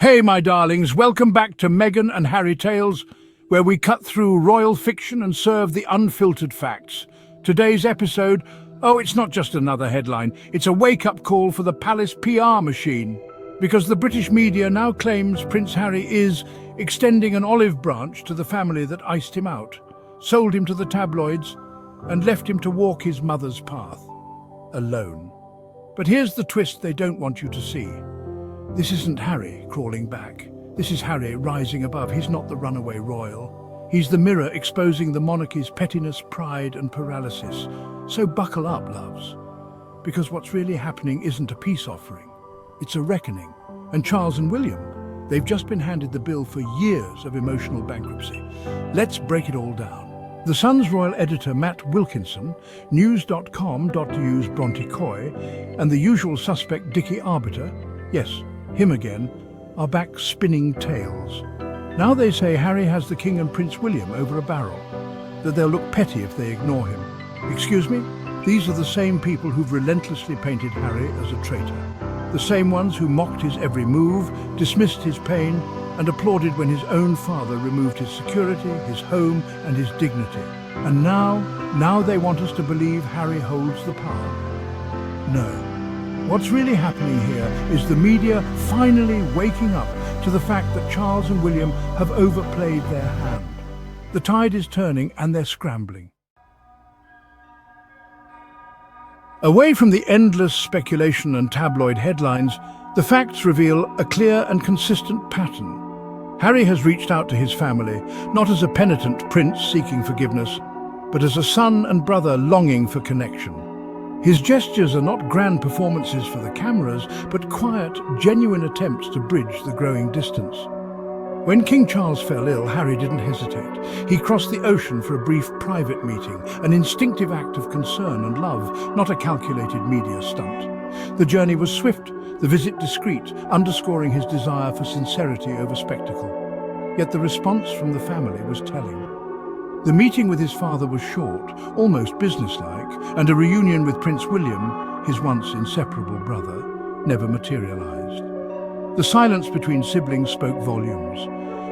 Hey, my darlings, welcome back to Meghan and Harry Tales, where we cut through royal fiction and serve the unfiltered facts. Today's episode, it's not just another headline, it's a wake-up call for the palace PR machine. Because the British media now claims Prince Harry is extending an olive branch to the family that iced him out, sold him to the tabloids, and left him to walk his mother's path, alone. But here's the twist they don't want you to see. This isn't Harry crawling back. This is Harry rising above. He's not the runaway royal. He's the mirror exposing the monarchy's pettiness, pride and paralysis. So buckle up, loves. Because what's really happening isn't a peace offering. It's a reckoning. And Charles and William, they've just been handed the bill for years of emotional bankruptcy. Let's break it all down. The Sun's royal editor Matt Wilkinson, news.com.u's Bronte Coy, and the usual suspect Dickie Arbiter, yes, him again, are back spinning tales. Now they say Harry has the King and Prince William over a barrel, that they'll look petty if they ignore him. Excuse me? These are the same people who've relentlessly painted Harry as a traitor. The same ones who mocked his every move, dismissed his pain, and applauded when his own father removed his security, his home, and his dignity. And now they want us to believe Harry holds the power. No. What's really happening here is the media finally waking up to the fact that Charles and William have overplayed their hand. The tide is turning and they're scrambling. Away from the endless speculation and tabloid headlines, the facts reveal a clear and consistent pattern. Harry has reached out to his family, not as a penitent prince seeking forgiveness, but as a son and brother longing for connection. His gestures are not grand performances for the cameras, but quiet, genuine attempts to bridge the growing distance. When King Charles fell ill, Harry didn't hesitate. He crossed the ocean for a brief private meeting, an instinctive act of concern and love, not a calculated media stunt. The journey was swift, the visit discreet, underscoring his desire for sincerity over spectacle. Yet the response from the family was telling. The meeting with his father was short, almost businesslike, and a reunion with Prince William, his once inseparable brother, never materialized. The silence between siblings spoke volumes.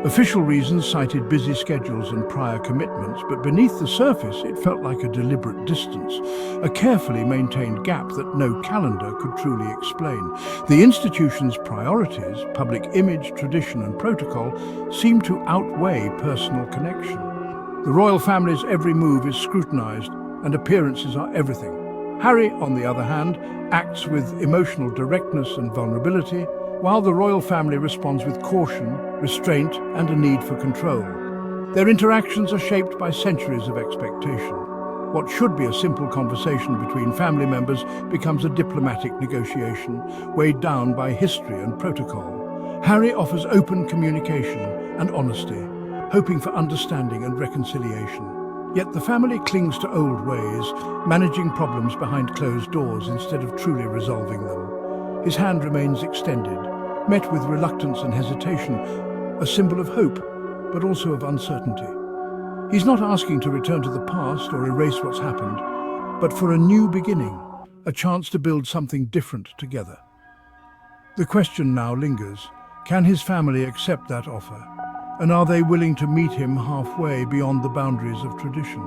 Official reasons cited busy schedules and prior commitments, but beneath the surface it felt like a deliberate distance, a carefully maintained gap that no calendar could truly explain. The institution's priorities, public image, tradition and protocol, seemed to outweigh personal connection. The royal family's every move is scrutinized, and appearances are everything. Harry, on the other hand, acts with emotional directness and vulnerability, while the royal family responds with caution, restraint, and a need for control. Their interactions are shaped by centuries of expectation. What should be a simple conversation between family members becomes a diplomatic negotiation, weighed down by history and protocol. Harry offers open communication and honesty, hoping for understanding and reconciliation. Yet the family clings to old ways, managing problems behind closed doors instead of truly resolving them. His hand remains extended, met with reluctance and hesitation, a symbol of hope, but also of uncertainty. He's not asking to return to the past or erase what's happened, but for a new beginning, a chance to build something different together. The question now lingers, can his family accept that offer? And are they willing to meet him halfway beyond the boundaries of tradition?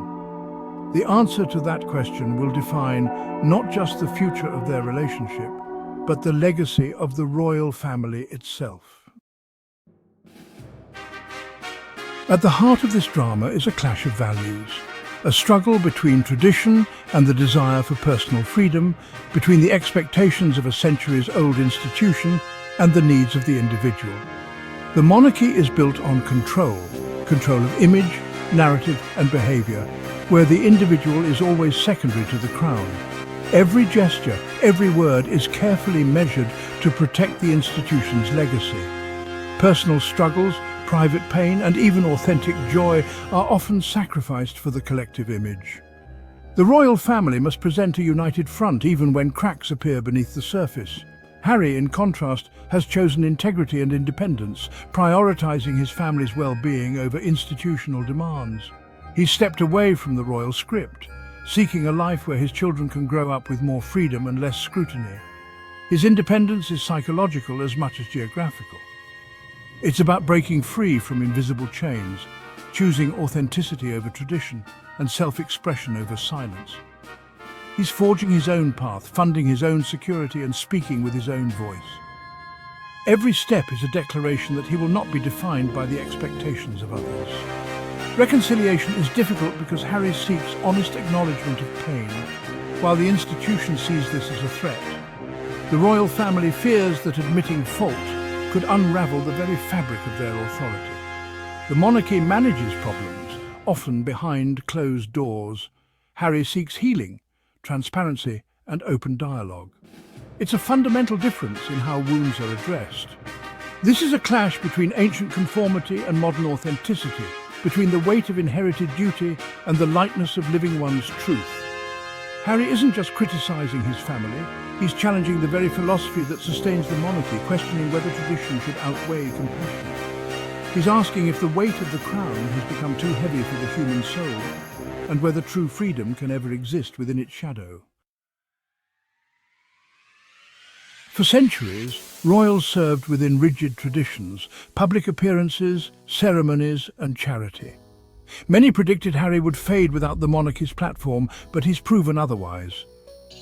The answer to that question will define not just the future of their relationship, but the legacy of the royal family itself. At the heart of this drama is a clash of values, a struggle between tradition and the desire for personal freedom, between the expectations of a centuries-old institution and the needs of the individual. The monarchy is built on control of image, narrative and behavior, where the individual is always secondary to the crown. Every gesture, every word is carefully measured to protect the institution's legacy. Personal struggles, private pain and even authentic joy are often sacrificed for the collective image. The royal family must present a united front even when cracks appear beneath the surface. Harry, in contrast, has chosen integrity and independence, prioritizing his family's well-being over institutional demands. He's stepped away from the royal script, seeking a life where his children can grow up with more freedom and less scrutiny. His independence is psychological as much as geographical. It's about breaking free from invisible chains, choosing authenticity over tradition and self-expression over silence. He's forging his own path, funding his own security and speaking with his own voice. Every step is a declaration that he will not be defined by the expectations of others. Reconciliation is difficult because Harry seeks honest acknowledgement of pain, while the institution sees this as a threat. The royal family fears that admitting fault could unravel the very fabric of their authority. The monarchy manages problems, often behind closed doors. Harry seeks healing, transparency, and open dialogue. It's a fundamental difference in how wounds are addressed. This is a clash between ancient conformity and modern authenticity, between the weight of inherited duty and the lightness of living one's truth. Harry isn't just criticizing his family, he's challenging the very philosophy that sustains the monarchy, questioning whether tradition should outweigh compassion. He's asking if the weight of the crown has become too heavy for the human soul, and whether true freedom can ever exist within its shadow. For centuries, royals served within rigid traditions, public appearances, ceremonies, and charity. Many predicted Harry would fade without the monarchy's platform, but he's proven otherwise.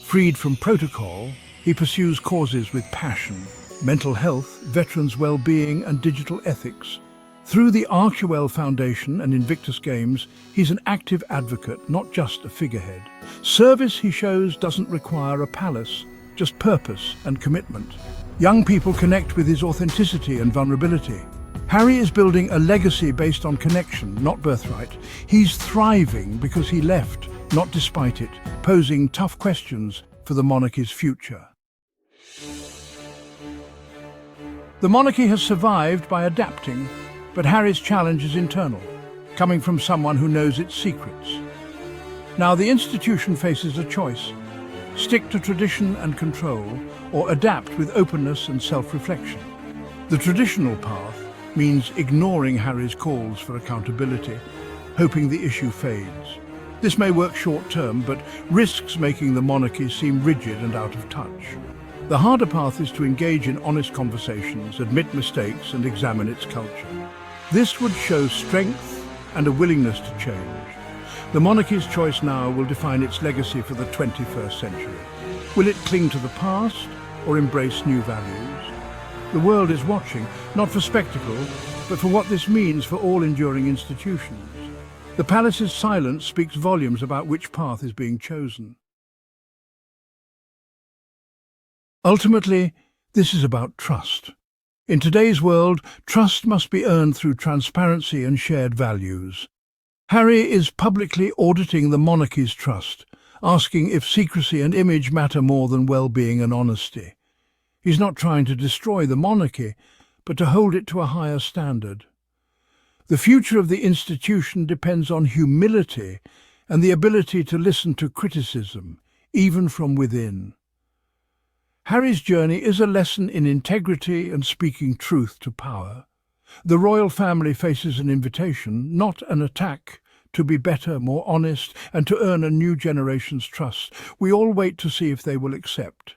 Freed from protocol, he pursues causes with passion: mental health, veterans' well-being, and digital ethics. Through the Archewell Foundation and Invictus Games, he's an active advocate, not just a figurehead. Service, he shows, doesn't require a palace, just purpose and commitment. Young people connect with his authenticity and vulnerability. Harry is building a legacy based on connection, not birthright. He's thriving because he left, not despite it, posing tough questions for the monarchy's future. The monarchy has survived by adapting, but Harry's challenge is internal, coming from someone who knows its secrets. Now the institution faces a choice: stick to tradition and control, or adapt with openness and self-reflection. The traditional path means ignoring Harry's calls for accountability, hoping the issue fades. This may work short-term, but risks making the monarchy seem rigid and out of touch. The harder path is to engage in honest conversations, admit mistakes, and examine its culture. This would show strength and a willingness to change. The monarchy's choice now will define its legacy for the 21st century. Will it cling to the past or embrace new values? The world is watching, not for spectacle, but for what this means for all enduring institutions. The palace's silence speaks volumes about which path is being chosen. Ultimately, this is about trust. In today's world, trust must be earned through transparency and shared values. Harry is publicly auditing the monarchy's trust, asking if secrecy and image matter more than well-being and honesty. He's not trying to destroy the monarchy, but to hold it to a higher standard. The future of the institution depends on humility and the ability to listen to criticism, even from within. Harry's journey is a lesson in integrity and speaking truth to power. The royal family faces an invitation, not an attack, to be better, more honest, and to earn a new generation's trust. We all wait to see if they will accept.